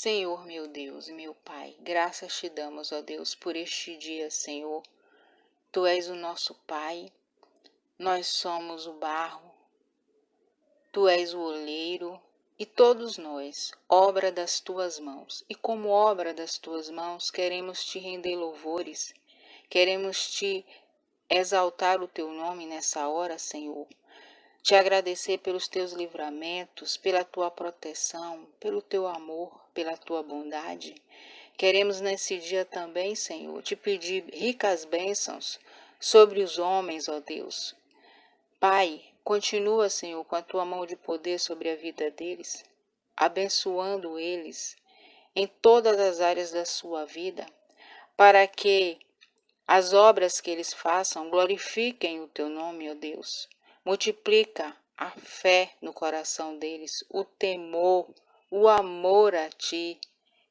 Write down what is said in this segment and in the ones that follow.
Senhor meu Deus e meu Pai, graças te damos, ó Deus, por este dia, Senhor. Tu és o nosso Pai, nós somos o barro, Tu és o oleiro e todos nós, obra das Tuas mãos. E como obra das Tuas mãos, queremos te render louvores, queremos te exaltar o Teu nome nessa hora, Senhor. Te agradecer pelos Teus livramentos, pela Tua proteção, pelo Teu amor, pela Tua bondade. Queremos nesse dia também, Senhor, te pedir ricas bênçãos sobre os homens, ó Deus. Pai, continua, Senhor, com a Tua mão de poder sobre a vida deles, abençoando eles em todas as áreas da sua vida, para que as obras que eles façam glorifiquem o Teu nome, ó Deus. Multiplica a fé no coração deles, o temor, o amor a Ti,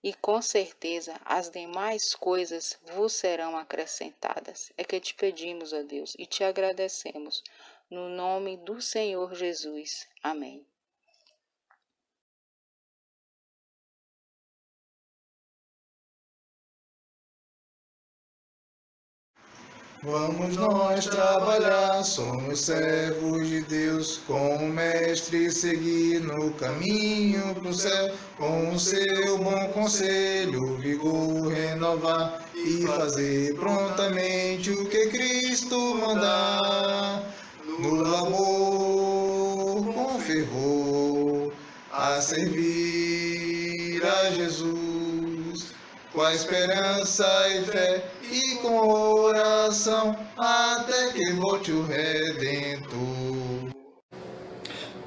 e com certeza as demais coisas vos serão acrescentadas. É que te pedimos, ó Deus, e te agradecemos, no nome do Senhor Jesus. Amém. Vamos nós trabalhar, somos servos de Deus, com o Mestre seguir no caminho pro céu, com o seu bom conselho, vigor renovar e fazer prontamente o que Cristo mandar. No labor, com fervor, a servir a Jesus, com a esperança e fé e com oração, até que volte o Redentor.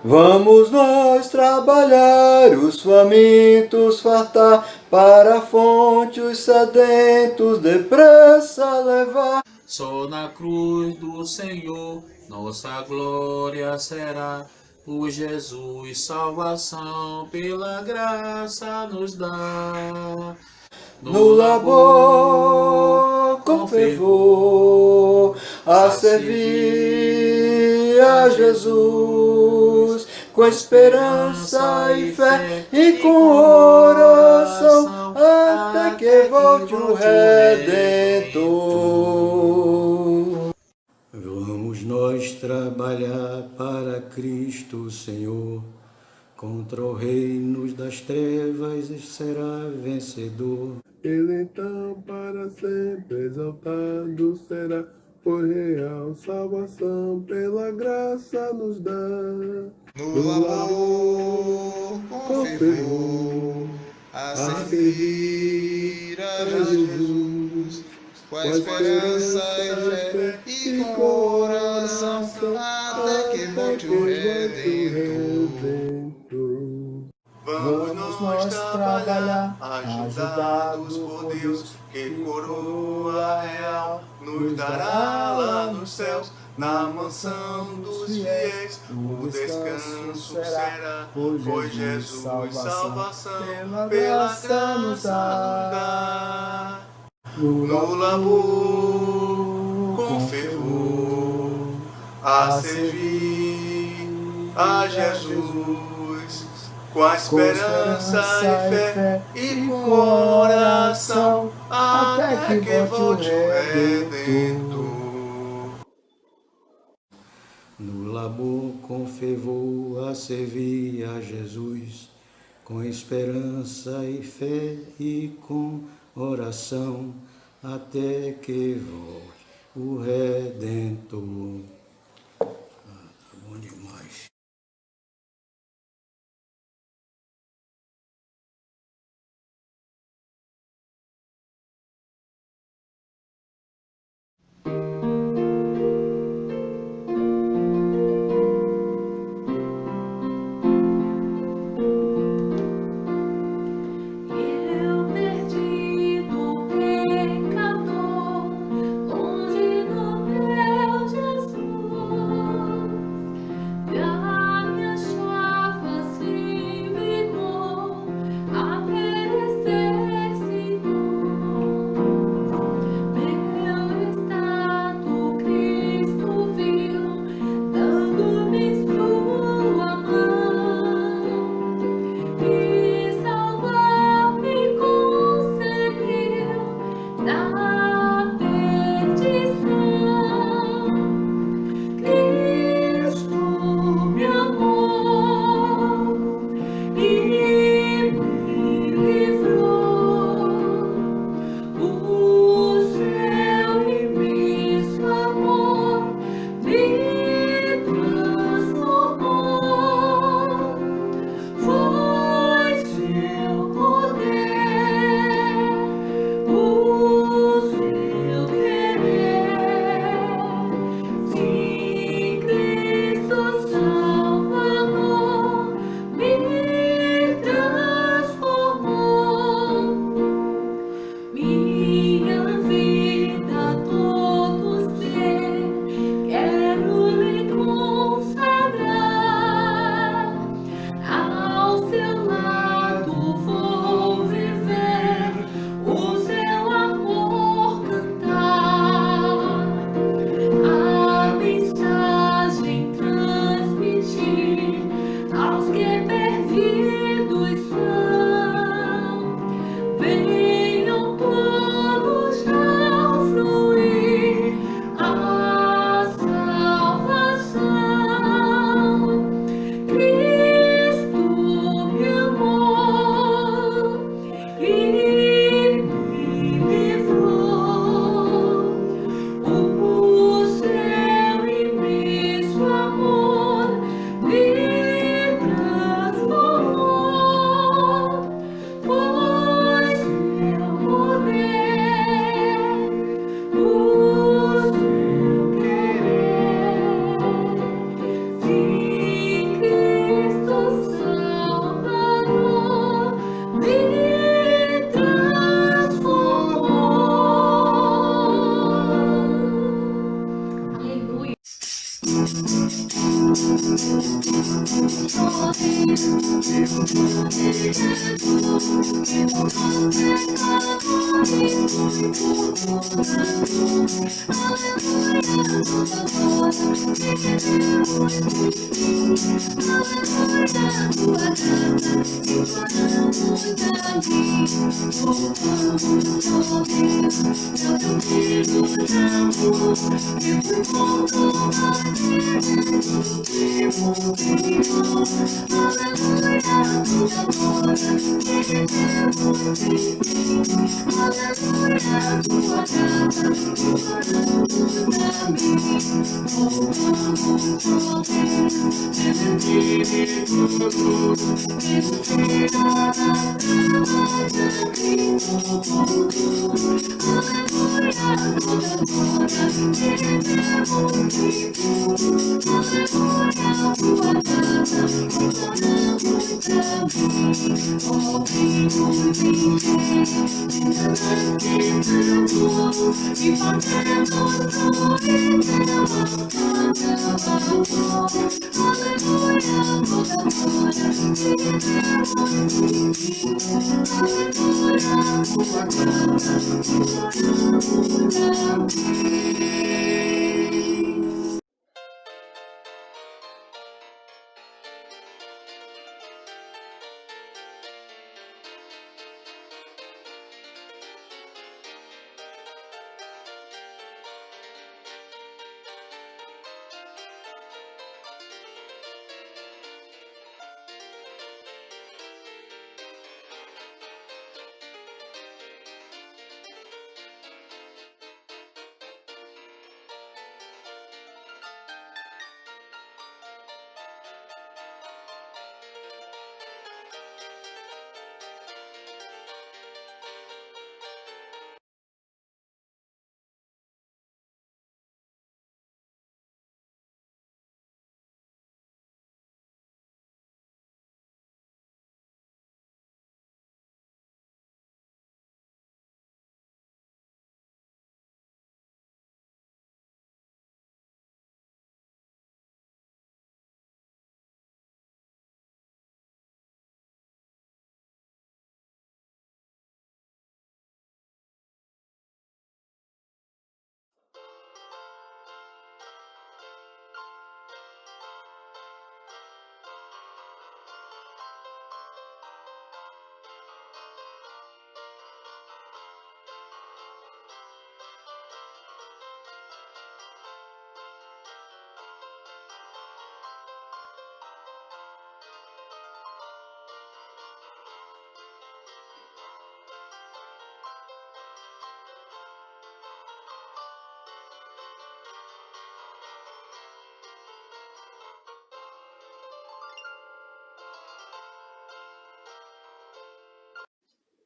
Vamos nós trabalhar, os famintos fartar, para a fonte os sedentos depressa levar. Só na cruz do Senhor nossa glória será, por Jesus salvação pela graça nos dá. No labor, com fervor, a servir a Jesus, com esperança e fé e com oração, até que volte o Redentor. Vamos nós trabalhar para Cristo Senhor, contra o reino das trevas será vencedor. Ele então para sempre exaltado será, por real salvação pela graça nos dá. No labor, com fervor, a servir a Jesus, com a esperança e fé e com oração, até que volte o Redentor. Vamos nós trabalhar, ajudados por Deus, que coroa real nos dará lá nos céus, na mansão dos fiéis, o descanso será, pois Jesus salvação pela graça nos dá. No labor, com fervor, a servir a Jesus, com a esperança e fé e com oração, até que volte o Redentor. No labor, com fervor, a servir a Jesus, com esperança e fé e com oração, até que volte o Redentor. Tá bom demais. Eu perdido pecador, longe do meu Jesus.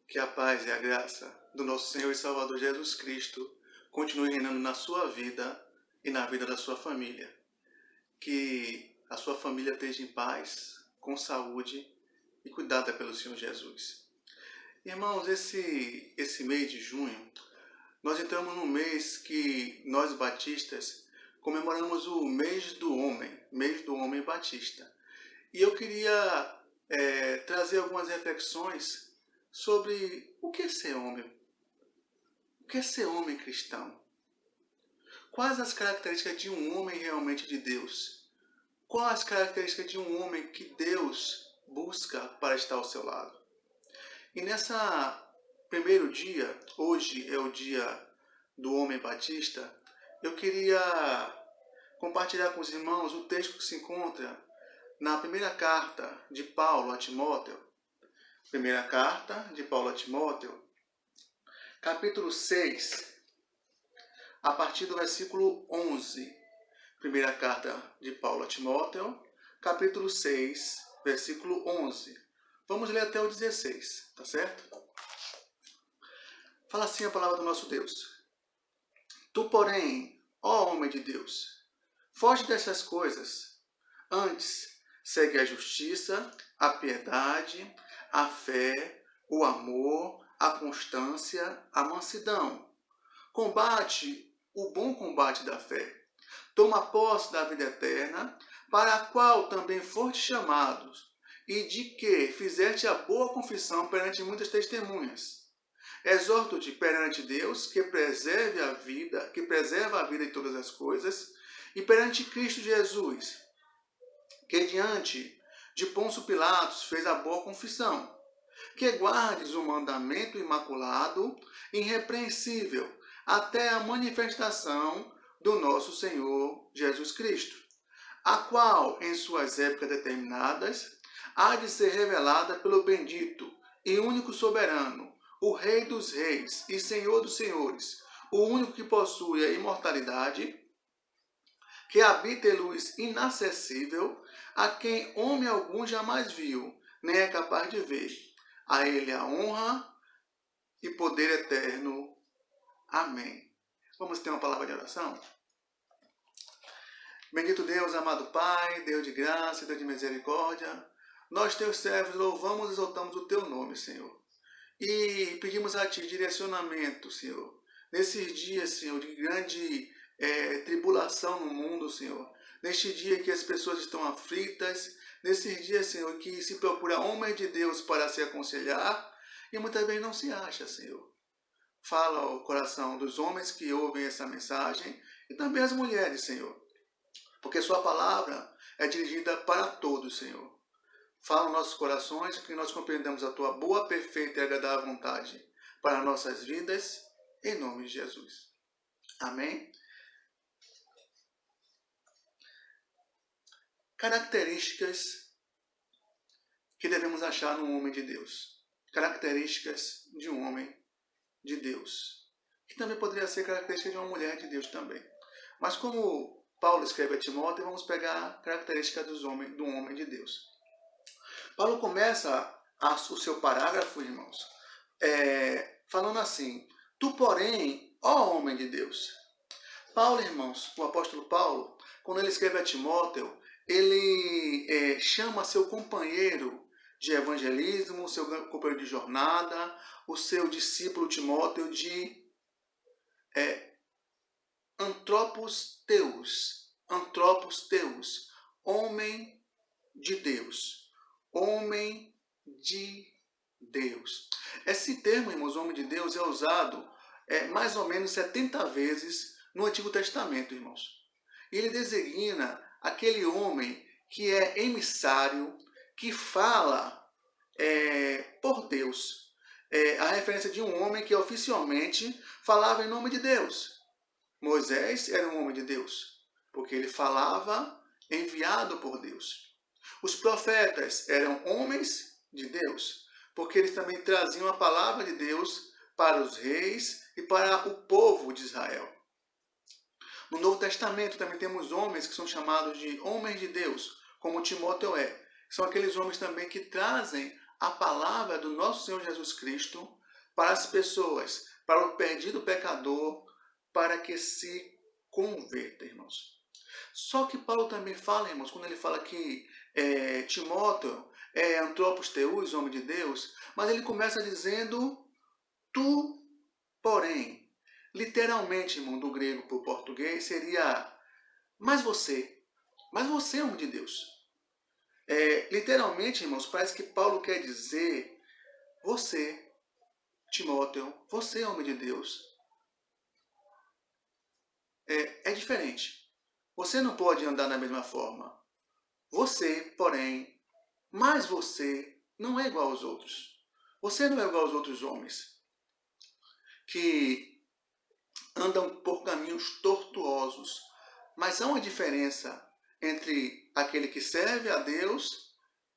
Que a paz e a graça do nosso Senhor e Salvador Jesus Cristo continue reinando na sua vida e na vida da sua família. Que a sua família esteja em paz, com saúde e cuidada pelo Senhor Jesus. Irmãos, esse mês de junho, nós entramos num mês que nós batistas comemoramos o mês do homem batista. E eu queria trazer algumas reflexões sobre o que é ser homem. O que é ser homem cristão? Quais as características de um homem realmente de Deus? Quais as características de um homem que Deus busca para estar ao seu lado? E nessa primeiro dia, hoje é o dia do homem batista, eu queria compartilhar com os irmãos o texto que se encontra na primeira carta de Paulo a Timóteo. Primeira carta de Paulo a Timóteo, capítulo 6, a partir do versículo 11. Primeira carta de Paulo a Timóteo, capítulo 6, versículo 11. Vamos ler até o 16, tá certo? Fala assim a palavra do nosso Deus. Tu, porém, ó homem de Deus, foge dessas coisas. Antes, segue a justiça, a piedade, a fé, o amor, a constância, a mansidão. Combate o bom combate da fé. Toma posse da vida eterna, para a qual também foste chamados, e de que fizeste a boa confissão perante muitas testemunhas. Exorto-te perante Deus, que preserva a vida em todas as coisas, e perante Cristo Jesus, que diante de Pôncio Pilatos fez a boa confissão, que guardes o mandamento imaculado, irrepreensível, até a manifestação do nosso Senhor Jesus Cristo, a qual, em suas épocas determinadas, há de ser revelada pelo bendito e único soberano, o Rei dos reis e Senhor dos senhores, o único que possui a imortalidade, que habita em luz inacessível, a quem homem algum jamais viu, nem é capaz de ver. A ele a honra e poder eterno. Amém. Vamos ter uma palavra de oração? Bendito Deus, amado Pai, Deus de graça e Deus de misericórdia, nós, teus servos, louvamos e exaltamos o teu nome, Senhor. E pedimos a Ti direcionamento, Senhor, nesses dias, Senhor, de grande tribulação no mundo, Senhor. Neste dia que as pessoas estão aflitas, nesses dias, Senhor, que se procura homens de Deus para se aconselhar e muitas vezes não se acha, Senhor. Fala ao coração dos homens que ouvem essa mensagem e também as mulheres, Senhor, porque Sua palavra é dirigida para todos, Senhor. Fala aos nossos corações, que nós compreendamos a Tua boa, perfeita e agradável vontade para nossas vidas, em nome de Jesus. Amém? Características que devemos achar num homem de Deus. Características de um homem de Deus. Que também poderia ser característica de uma mulher de Deus também. Mas como Paulo escreve a Timóteo, vamos pegar características do homem de Deus. Paulo começa o seu parágrafo, irmãos, falando assim: tu, porém, ó homem de Deus. Paulo, irmãos, o apóstolo Paulo, quando ele escreve a Timóteo, ele chama seu companheiro de evangelismo, seu companheiro de jornada, o seu discípulo Timóteo de Anthropos Theus, homem de Deus. Homem de Deus. Esse termo, irmãos, homem de Deus, é usado mais ou menos 70 vezes no Antigo Testamento, irmãos. Ele designa aquele homem que é emissário, que fala por Deus. A referência de um homem que oficialmente falava em nome de Deus. Moisés era um homem de Deus, porque ele falava enviado por Deus. Os profetas eram homens de Deus, porque eles também traziam a palavra de Deus para os reis e para o povo de Israel. No Novo Testamento também temos homens que são chamados de homens de Deus, como Timóteo é. São aqueles homens também que trazem a palavra do nosso Senhor Jesus Cristo para as pessoas, para o perdido pecador, para que se converta, irmãos. Só que Paulo também fala, irmãos, quando ele fala que Timóteo é Anthropos Theus, homem de Deus, mas ele começa dizendo tu, porém. Literalmente, irmão, do grego para o português seria mas você é homem de Deus. Literalmente, irmãos, parece que Paulo quer dizer você, Timóteo, você é homem de Deus. É diferente. Você não pode andar da mesma forma. Você, porém, mas você não é igual aos outros. Você não é igual aos outros homens que andam por caminhos tortuosos. Mas há uma diferença entre aquele que serve a Deus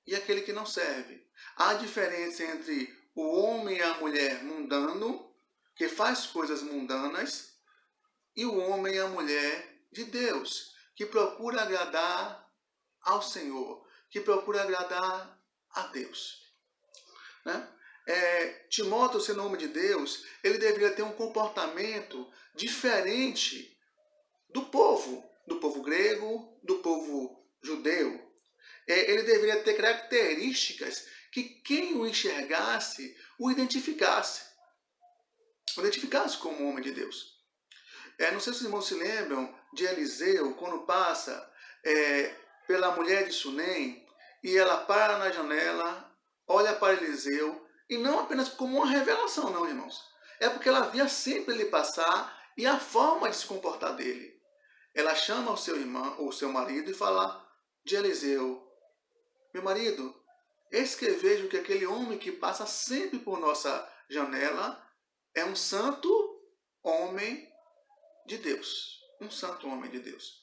e aquele que não serve. Há diferença entre o homem e a mulher mundano, que faz coisas mundanas, e o homem e a mulher de Deus, que procura agradar ao Senhor, que procura agradar a Deus. Né? Timóteo, sendo homem de Deus, ele deveria ter um comportamento diferente do povo grego, do povo judeu. Ele deveria ter características que quem o enxergasse, o identificasse como homem de Deus. Não sei se os irmãos se lembram de Eliseu, quando passa pela mulher de Sunem e ela para na janela, olha para Eliseu, e não apenas como uma revelação, não, irmãos. É porque ela via sempre ele passar e a forma de se comportar dele. Ela chama o seu irmão, o seu marido, e fala de Eliseu: meu marido, eis que vejo que aquele homem que passa sempre por nossa janela é um santo homem de Deus. Um santo homem de Deus.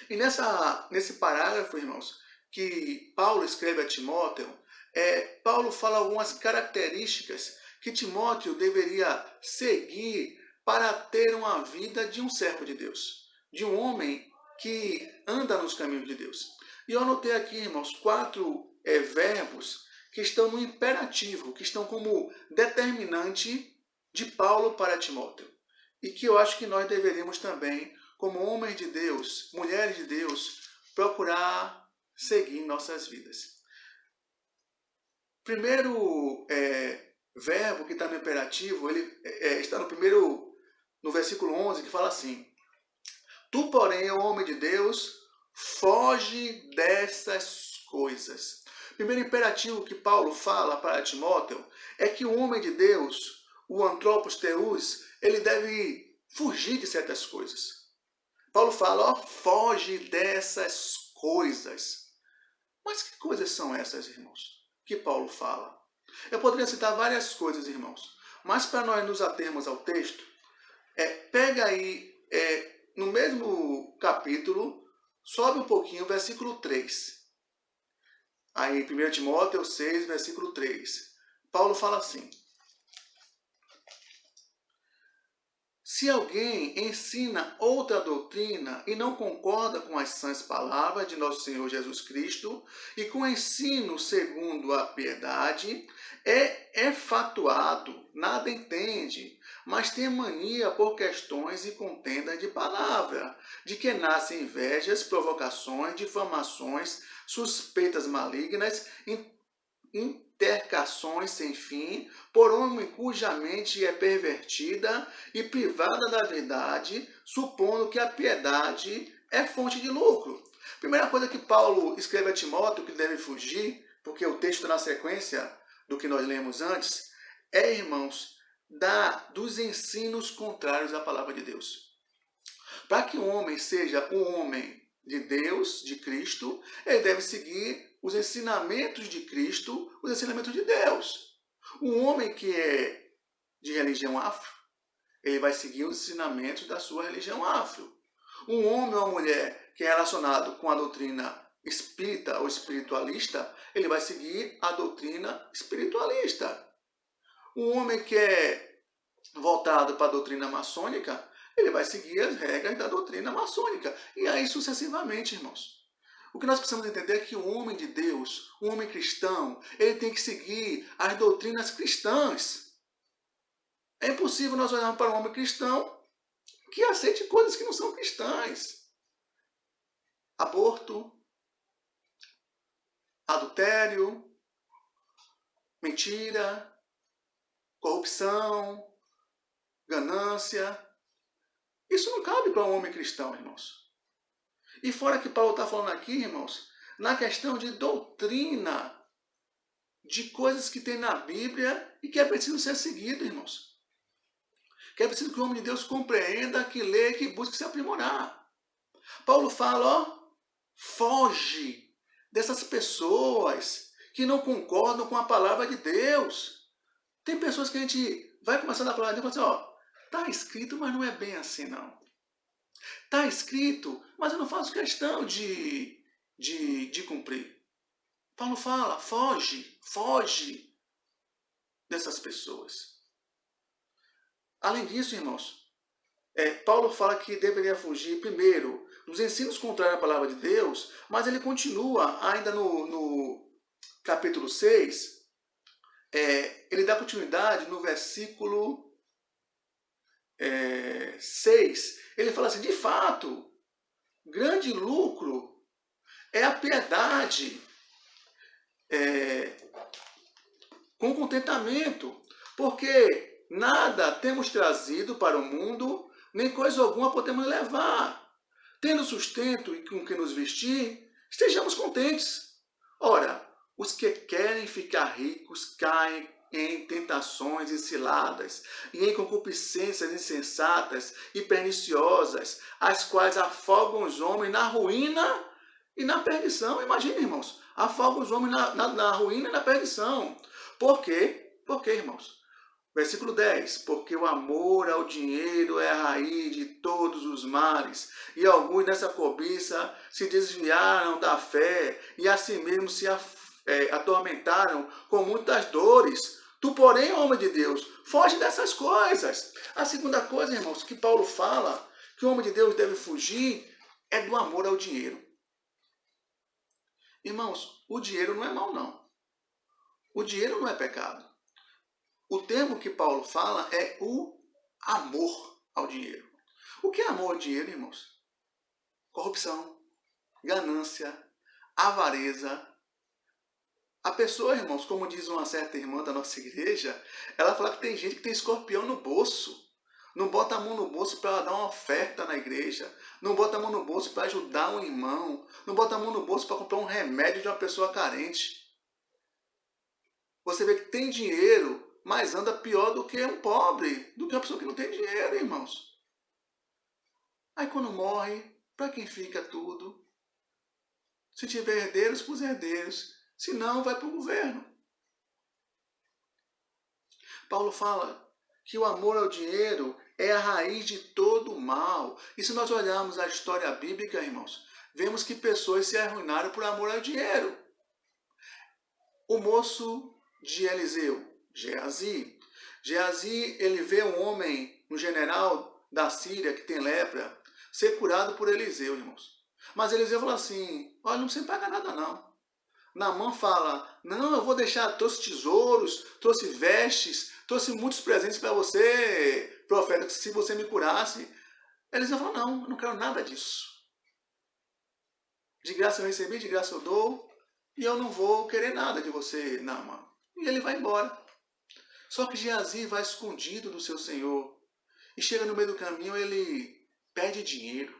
E nesse parágrafo, irmãos, que Paulo escreve a Timóteo, Paulo fala algumas características que Timóteo deveria seguir para ter uma vida de um servo de Deus, de um homem que anda nos caminhos de Deus. E eu anotei aqui, irmãos, 4 verbos que estão no imperativo, que estão como determinante de Paulo para Timóteo. E que eu acho que nós deveríamos também, como homens de Deus, mulheres de Deus, procurar seguir em nossas vidas. Primeiro verbo que está no imperativo, ele está no versículo 11, que fala assim: tu, porém, ó homem de Deus, foge dessas coisas. O primeiro imperativo que Paulo fala para Timóteo é que o homem de Deus, o anthropos theus, ele deve fugir de certas coisas. Paulo fala, foge dessas coisas. Mas que coisas são essas, irmãos, que Paulo fala? Eu poderia citar várias coisas, irmãos, mas para nós nos atermos ao texto, pega aí, no mesmo capítulo, sobe um pouquinho, versículo 3. Aí, 1 Timóteo 6, versículo 3. Paulo fala assim: se alguém ensina outra doutrina e não concorda com as sãs palavras de nosso Senhor Jesus Cristo e com o ensino segundo a piedade, é fatuado, nada entende, mas tem mania por questões e contendas de palavra, de que nascem invejas, provocações, difamações, suspeitas malignas, intercações sem fim, por homem cuja mente é pervertida e privada da verdade, supondo que a piedade é fonte de lucro. Primeira coisa que Paulo escreve a Timóteo que deve fugir, porque o texto está na sequência do que nós lemos antes, irmãos, dos ensinos contrários à palavra de Deus. Para que o homem seja um homem de Deus, de Cristo, ele deve seguir os ensinamentos de Cristo, os ensinamentos de Deus. Um homem que é de religião afro, ele vai seguir os ensinamentos da sua religião afro. Um homem ou uma mulher que é relacionado com a doutrina espírita ou espiritualista, ele vai seguir a doutrina espiritualista. Um homem que é voltado para a doutrina maçônica, ele vai seguir as regras da doutrina maçônica. E aí sucessivamente, irmãos. O que nós precisamos entender é que o homem de Deus, o homem cristão, ele tem que seguir as doutrinas cristãs. É impossível nós olharmos para um homem cristão que aceite coisas que não são cristãs. Aborto, adultério, mentira, corrupção, ganância. Isso não cabe para um homem cristão, irmãos. E fora que Paulo está falando aqui, irmãos, na questão de doutrina, de coisas que tem na Bíblia e que é preciso ser seguido, irmãos. Que é preciso que o homem de Deus compreenda, que lê, que busque se aprimorar. Paulo fala, foge dessas pessoas que não concordam com a palavra de Deus. Tem pessoas que a gente vai começando a falar de Deus e fala assim, está escrito, mas não é bem assim, não. Está escrito, mas eu não faço questão de cumprir. Paulo fala, foge dessas pessoas. Além disso, irmãos, Paulo fala que deveria fugir, primeiro, dos ensinos contrários à palavra de Deus, mas ele continua ainda no capítulo 6, ele dá continuidade no versículo 6, ele fala assim, de fato, grande lucro é a piedade com contentamento, porque nada temos trazido para o mundo, nem coisa alguma podemos levar. Tendo sustento e com que nos vestir, estejamos contentes. Ora, os que querem ficar ricos caem em tentações e ciladas, e em concupiscências insensatas e perniciosas, as quais afogam os homens na ruína e na perdição. Imagina, irmãos, afogam os homens na ruína e na perdição. Por quê? Por quê, irmãos? Versículo 10, porque o amor ao dinheiro é a raiz de todos os males, e alguns nessa cobiça se desviaram da fé, e a si mesmos se atormentaram com muitas dores. Tu, porém, homem de Deus, foge dessas coisas. A segunda coisa, irmãos, que Paulo fala, que o homem de Deus deve fugir, é do amor ao dinheiro. Irmãos, o dinheiro não é mal, não. O dinheiro não é pecado. O termo que Paulo fala é o amor ao dinheiro. O que é amor ao dinheiro, irmãos? Corrupção, ganância, avareza. A pessoa, irmãos, como diz uma certa irmã da nossa igreja, ela fala que tem gente que tem escorpião no bolso. Não bota a mão no bolso para dar uma oferta na igreja. Não bota a mão no bolso para ajudar um irmão. Não bota a mão no bolso para comprar um remédio de uma pessoa carente. Você vê que tem dinheiro, mas anda pior do que um pobre, do que uma pessoa que não tem dinheiro, irmãos. Aí quando morre, para quem fica tudo? Se tiver herdeiros, para os herdeiros. Se não, vai para o governo. Paulo fala que o amor ao dinheiro é a raiz de todo o mal. E se nós olharmos a história bíblica, irmãos, vemos que pessoas se arruinaram por amor ao dinheiro. O moço de Eliseu, Geazi. Geazi, ele vê um homem, um general da Síria que tem lepra, ser curado por Eliseu, irmãos. Mas Eliseu fala assim, olha, não precisa pagar nada não. Naamã fala, não, eu vou deixar, trouxe tesouros, trouxe vestes, trouxe muitos presentes para você, profeta, se você me curasse. Eliseu fala, não, eu não quero nada disso. De graça eu recebi, de graça eu dou, e eu não vou querer nada de você, Naamã. E ele vai embora. Só que Geazi vai escondido do seu senhor. E chega no meio do caminho, ele pede dinheiro.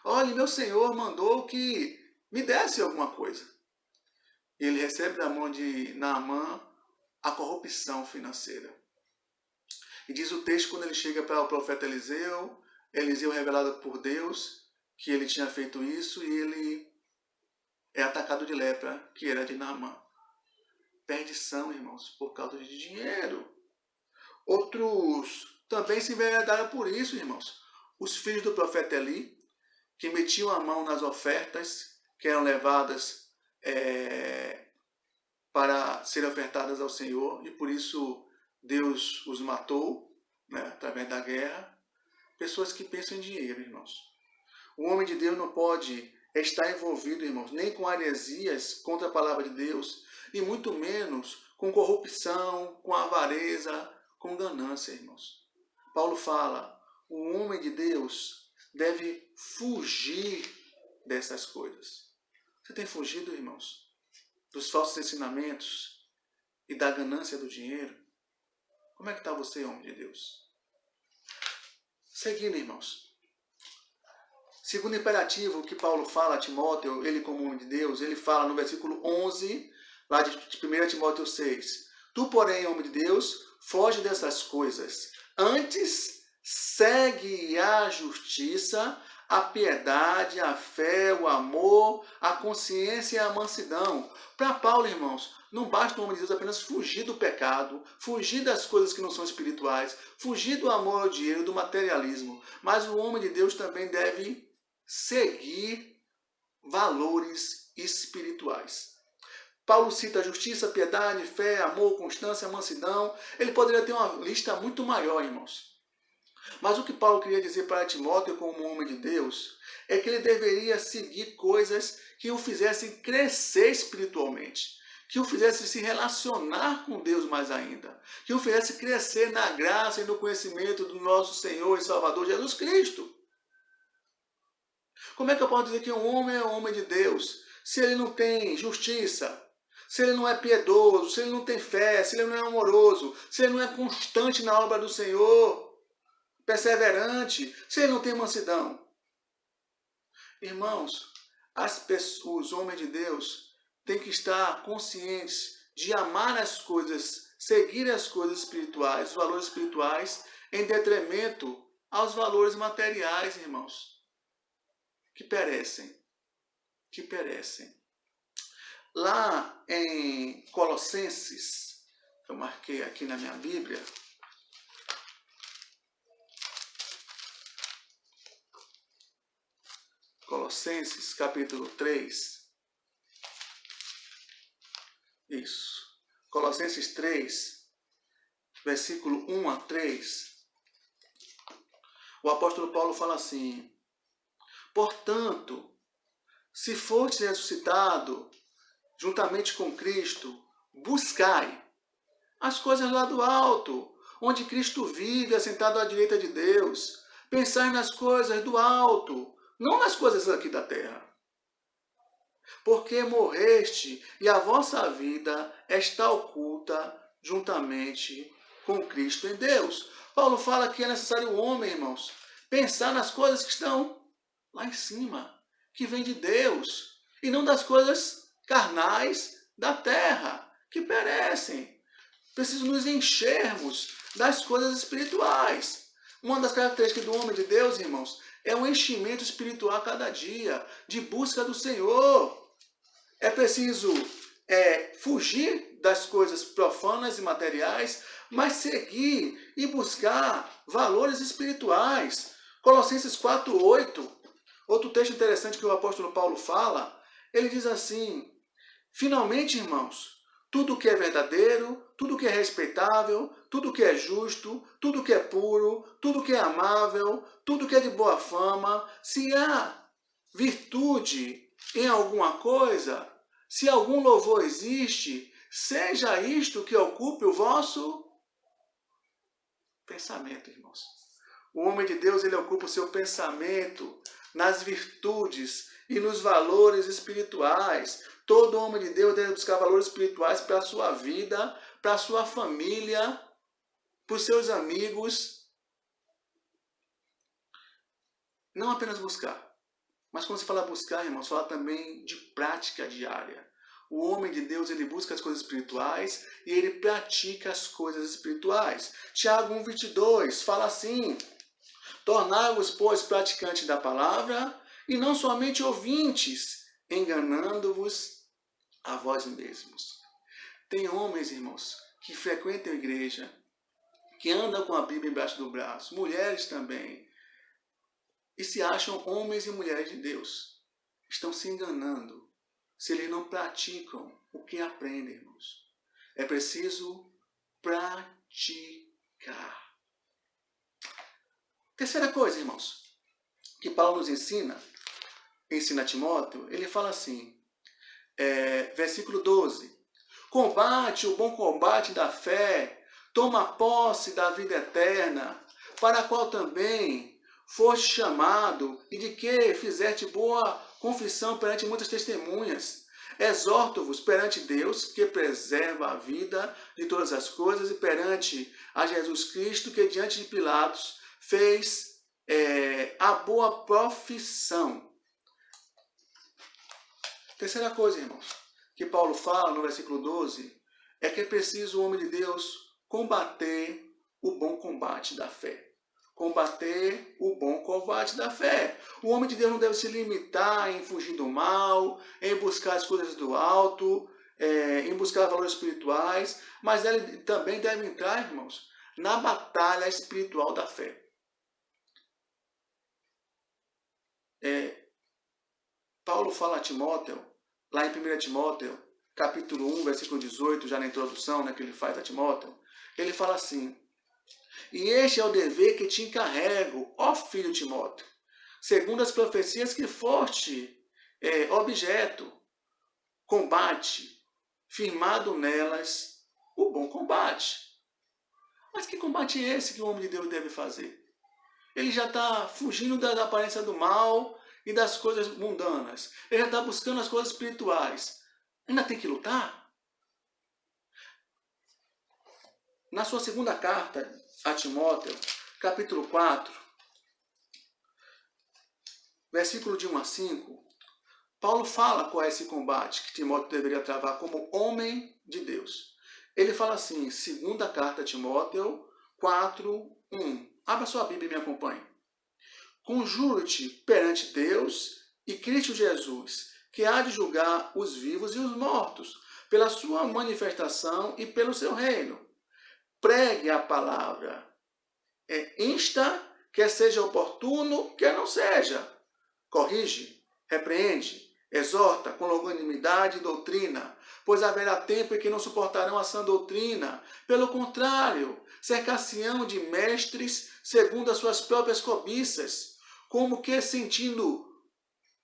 Olha, meu senhor mandou que me desse alguma coisa. E ele recebe da mão de Naamã a corrupção financeira. E diz o texto, quando ele chega para o profeta Eliseu, Eliseu revelado por Deus, que ele tinha feito isso, e ele é atacado de lepra, que era de Naamã. Perdição, irmãos, por causa de dinheiro. Outros também se enveredaram por isso, irmãos. Os filhos do profeta Eli, que metiam a mão nas ofertas que eram levadas para serem ofertadas ao Senhor, e por isso Deus os matou, né, através da guerra. Pessoas que pensam em dinheiro, irmãos. O homem de Deus não pode estar envolvido, irmãos, nem com heresias contra a palavra de Deus, e muito menos com corrupção, com avareza, com ganância, irmãos. Paulo fala, o homem de Deus deve fugir dessas coisas. Você tem fugido, irmãos, dos falsos ensinamentos e da ganância do dinheiro? Como é que está você, homem de Deus? Seguindo, irmãos. Segundo imperativo que Paulo fala a Timóteo, ele como homem de Deus, ele fala no versículo 11, lá de 1 Timóteo 6. Tu, porém, homem de Deus, foge dessas coisas. Antes, segue a justiça, a piedade, a fé, o amor, a consciência e a mansidão. Para Paulo, irmãos, não basta o homem de Deus apenas fugir do pecado, fugir das coisas que não são espirituais, fugir do amor ao dinheiro, do materialismo. Mas o homem de Deus também deve seguir valores espirituais. Paulo cita justiça, piedade, fé, amor, constância, mansidão. Ele poderia ter uma lista muito maior, irmãos. Mas o que Paulo queria dizer para Timóteo como homem de Deus é que ele deveria seguir coisas que o fizessem crescer espiritualmente, que o fizessem se relacionar com Deus mais ainda, que o fizessem crescer na graça e no conhecimento do nosso Senhor e Salvador Jesus Cristo. Como é que eu posso dizer que um homem é um homem de Deus se ele não tem justiça, se ele não é piedoso, se ele não tem fé, se ele não é amoroso, se ele não é constante na obra do Senhor, perseverante, se ele não tem mansidão? Irmãos, os homens de Deus têm que estar conscientes de amar as coisas, seguir as coisas espirituais, os valores espirituais, em detrimento aos valores materiais, irmãos, que perecem. Lá em Colossenses, eu marquei aqui na minha Bíblia, Colossenses, capítulo 3. Isso. Colossenses 3, versículo 1 a 3. O apóstolo Paulo fala assim: portanto, se fostes ressuscitado juntamente com Cristo, buscai as coisas lá do alto, onde Cristo vive, assentado à direita de Deus. Pensai nas coisas do alto, não nas coisas aqui da terra. Porque morreste e a vossa vida está oculta juntamente com Cristo em Deus. Paulo fala que é necessário o homem, irmãos, pensar nas coisas que estão lá em cima, que vêm de Deus, e não das coisas carnais da terra, que perecem. Preciso nos enchermos das coisas espirituais. Uma das características do homem de Deus, irmãos, é um enchimento espiritual a cada dia, de busca do Senhor. É preciso fugir das coisas profanas e materiais, mas seguir e buscar valores espirituais. Colossenses 4:8, outro texto interessante que o apóstolo Paulo fala, ele diz assim: finalmente, irmãos, tudo que é verdadeiro, tudo que é respeitável, tudo que é justo, tudo que é puro, tudo que é amável, tudo que é de boa fama, se há virtude em alguma coisa, se algum louvor existe, seja isto que ocupe o vosso pensamento, irmãos. O homem de Deus, ele ocupa o seu pensamento nas virtudes e nos valores espirituais. Todo homem de Deus deve buscar valores espirituais para a sua vida, para a sua família, para os seus amigos. Não apenas buscar, mas quando se fala buscar, irmãos, fala também de prática diária. O homem de Deus, ele busca as coisas espirituais e ele pratica as coisas espirituais. Tiago 1:22 fala assim: tornai-vos, pois, praticantes da palavra e não somente ouvintes, enganando-vos a vós mesmos. Tem homens, irmãos, que frequentam a igreja, que andam com a Bíblia embaixo do braço, mulheres também, e se acham homens e mulheres de Deus. Estão se enganando se eles não praticam o que aprendem, irmãos. É preciso praticar. Terceira coisa, irmãos, que Paulo nos ensina a Timóteo, ele fala assim, versículo 12: combate o bom combate da fé, toma posse da vida eterna, para a qual também foste chamado, e de que fizeste boa confissão perante muitas testemunhas. Exorto-vos perante Deus, que preserva a vida de todas as coisas, e perante a Jesus Cristo, que diante de Pilatos fez a boa profissão. Terceira coisa, irmãos, que Paulo fala no versículo 12, é que é preciso o homem de Deus combater o bom combate da fé. Combater o bom combate da fé. O homem de Deus não deve se limitar em fugir do mal, em buscar as coisas do alto, em buscar valores espirituais, mas ele também deve entrar, irmãos, na batalha espiritual da fé. Paulo fala a Timóteo, lá em 1 Timóteo, capítulo 1, versículo 18, já na introdução, que ele faz a Timóteo, ele fala assim: e este é o dever que te encarrego, ó filho Timóteo, segundo as profecias que foste objeto, combate, firmado nelas o bom combate. Mas que combate é esse que o homem de Deus deve fazer? Ele já está fugindo da aparência do mal e das coisas mundanas. Ele já está buscando as coisas espirituais. Ainda tem que lutar? Na sua segunda carta a Timóteo, capítulo 4, versículo de 1 a 5, Paulo fala qual é esse combate que Timóteo deveria travar como homem de Deus. Ele fala assim, segunda carta a Timóteo 4:1. Abra sua Bíblia e me acompanhe. Conjuro-te perante Deus e Cristo Jesus, que há de julgar os vivos e os mortos, pela sua manifestação e pelo seu reino. Pregue a palavra. Insta, quer seja oportuno, quer não seja. Corrige, repreende, exorta com longanimidade e doutrina, pois haverá tempo em que não suportarão a sã doutrina. Pelo contrário, cercar-se-ão de mestres segundo as suas próprias cobiças, como que sentindo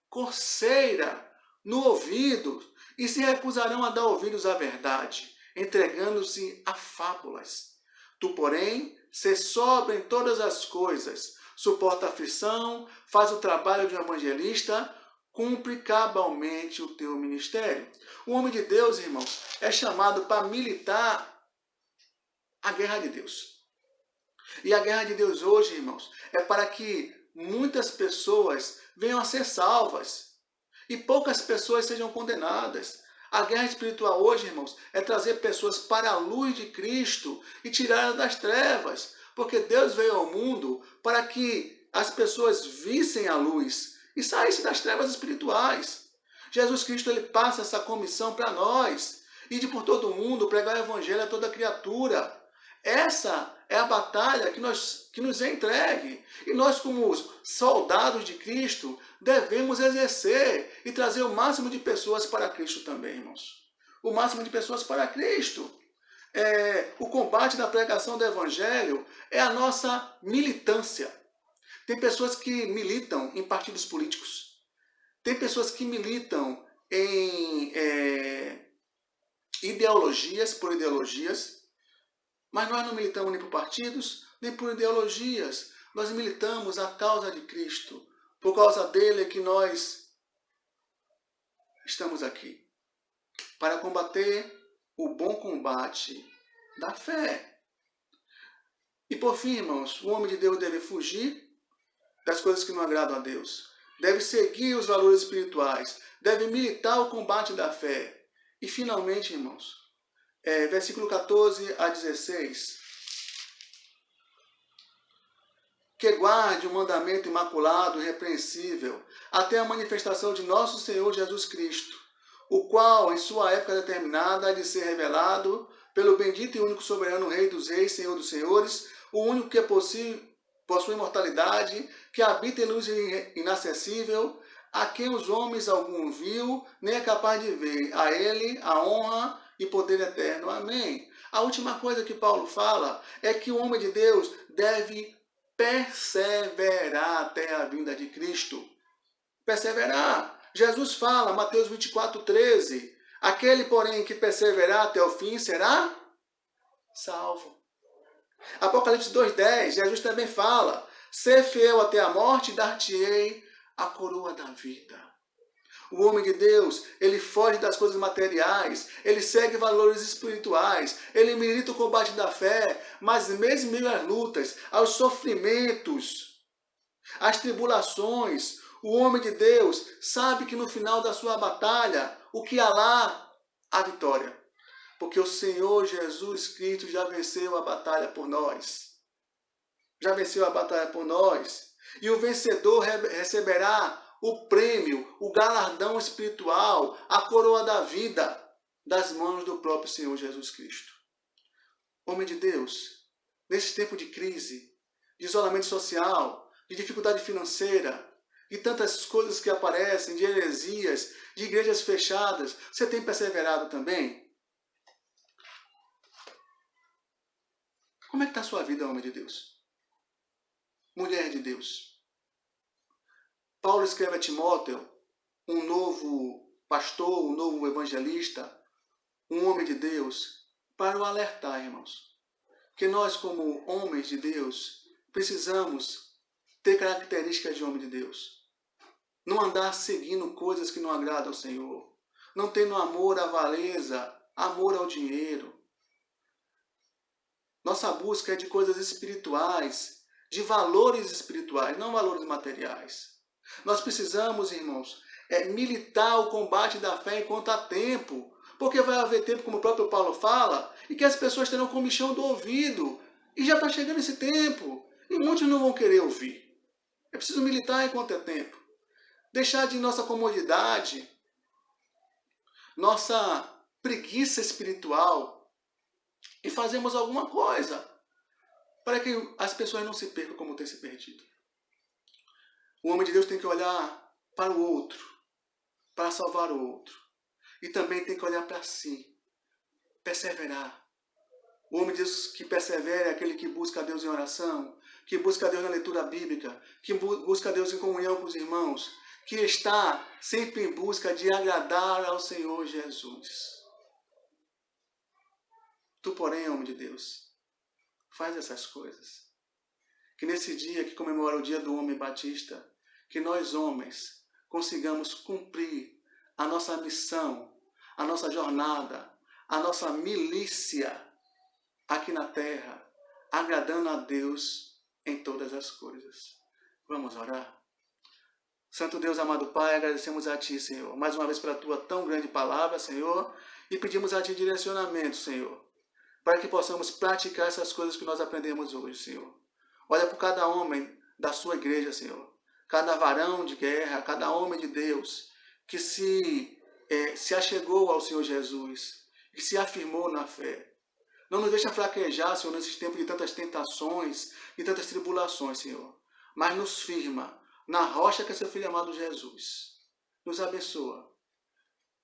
coceira no ouvido, e se recusarão a dar ouvidos à verdade, entregando-se a fábulas. Tu, porém, sê sóbrio em todas as coisas, suporta a aflição, faz o trabalho de um evangelista, cumpre cabalmente o teu ministério. O homem de Deus, irmãos, é chamado para militar a guerra de Deus. E a guerra de Deus hoje, irmãos, é para que muitas pessoas venham a ser salvas e poucas pessoas sejam condenadas. A guerra espiritual hoje, irmãos, é trazer pessoas para a luz de Cristo e tirá-las das trevas, porque Deus veio ao mundo para que as pessoas vissem a luz e saíssem das trevas espirituais. Jesus Cristo, ele passa essa comissão para nós, e de por todo o mundo pregar o evangelho a toda criatura. Essa é a batalha que nos é entregue. E nós, como soldados de Cristo, devemos exercer e trazer o máximo de pessoas para Cristo também, irmãos. O máximo de pessoas para Cristo. O combate da pregação do Evangelho é a nossa militância. Tem pessoas que militam em partidos políticos. Tem pessoas que militam em ideologias, por ideologias. Mas nós não militamos nem por partidos, nem por ideologias. Nós militamos a causa de Cristo. Por causa dele é que nós estamos aqui. Para combater o bom combate da fé. E por fim, irmãos, o homem de Deus deve fugir das coisas que não agradam a Deus. Deve seguir os valores espirituais. Deve militar o combate da fé. E finalmente, irmãos, versículo 14 a 16. Que guarde o mandamento imaculado e irrepreensível até a manifestação de nosso Senhor Jesus Cristo, o qual, em sua época determinada, há de ser revelado pelo bendito e único soberano Rei dos Reis, Senhor dos Senhores, o único que possui imortalidade, que habita em luz inacessível, a quem os homens algum viu, nem é capaz de ver. A ele a honra e poder eterno. Amém. A última coisa que Paulo fala é que o homem de Deus deve perseverar até a vinda de Cristo. Perseverar. Jesus fala, Mateus 24:13, aquele, porém, que perseverar até o fim será salvo. Apocalipse 2:10, Jesus também fala, ser fiel até a morte, dar-te-ei a coroa da vida. O homem de Deus, ele foge das coisas materiais, ele segue valores espirituais, ele milita o combate da fé, mas mesmo em meio às lutas, aos sofrimentos, às tribulações, o homem de Deus sabe que no final da sua batalha, o que há lá? A vitória. Porque o Senhor Jesus Cristo já venceu a batalha por nós. Já venceu a batalha por nós. E o vencedor receberá o prêmio, o galardão espiritual, a coroa da vida das mãos do próprio Senhor Jesus Cristo. Homem de Deus, nesse tempo de crise, de isolamento social, de dificuldade financeira, de tantas coisas que aparecem, de heresias, de igrejas fechadas, você tem perseverado também? Como é que está a sua vida, homem de Deus? Mulher de Deus. Paulo escreve a Timóteo, um novo pastor, um novo evangelista, um homem de Deus, para o alertar, irmãos, que nós, como homens de Deus, precisamos ter características de homem de Deus. Não andar seguindo coisas que não agradam ao Senhor. Não tendo amor à avareza, amor ao dinheiro. Nossa busca é de coisas espirituais, de valores espirituais, não valores materiais. Nós precisamos, irmãos, militar o combate da fé enquanto há tempo. Porque vai haver tempo, como o próprio Paulo fala, e que as pessoas terão comichão do ouvido. E já está chegando esse tempo. E muitos não vão querer ouvir. É preciso militar enquanto é tempo. Deixar de nossa comodidade, nossa preguiça espiritual e fazermos alguma coisa para que as pessoas não se percam como têm se perdido. O homem de Deus tem que olhar para o outro, para salvar o outro. E também tem que olhar para si, perseverar. O homem de Deus que persevera é aquele que busca a Deus em oração, que busca a Deus na leitura bíblica, que busca a Deus em comunhão com os irmãos, que está sempre em busca de agradar ao Senhor Jesus. Tu, porém, homem de Deus, faz essas coisas. Que nesse dia que comemora o dia do homem batista, que nós homens consigamos cumprir a nossa missão, a nossa jornada, a nossa milícia aqui na terra, agradando a Deus em todas as coisas. Vamos orar? Santo Deus, amado Pai, agradecemos a Ti, Senhor, mais uma vez pela Tua tão grande palavra, Senhor, e pedimos a Ti direcionamento, Senhor, para que possamos praticar essas coisas que nós aprendemos hoje, Senhor. Olha por cada homem da Sua igreja, Senhor, cada varão de guerra, cada homem de Deus, que se achegou ao Senhor Jesus, que se afirmou na fé. Não nos deixa fraquejar, Senhor, nesses tempos de tantas tentações e tantas tribulações, Senhor, mas nos firma na rocha que é seu Filho amado Jesus. Nos abençoa.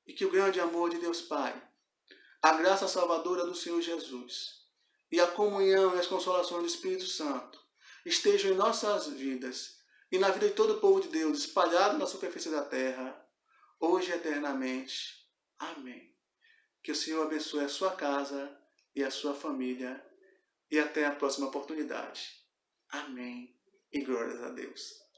E que o grande amor de Deus Pai, a graça salvadora do Senhor Jesus e a comunhão e as consolações do Espírito Santo estejam em nossas vidas e na vida de todo o povo de Deus espalhado na superfície da terra, hoje e eternamente. Amém. Que o Senhor abençoe a sua casa e a sua família e até a próxima oportunidade. Amém. E glórias a Deus.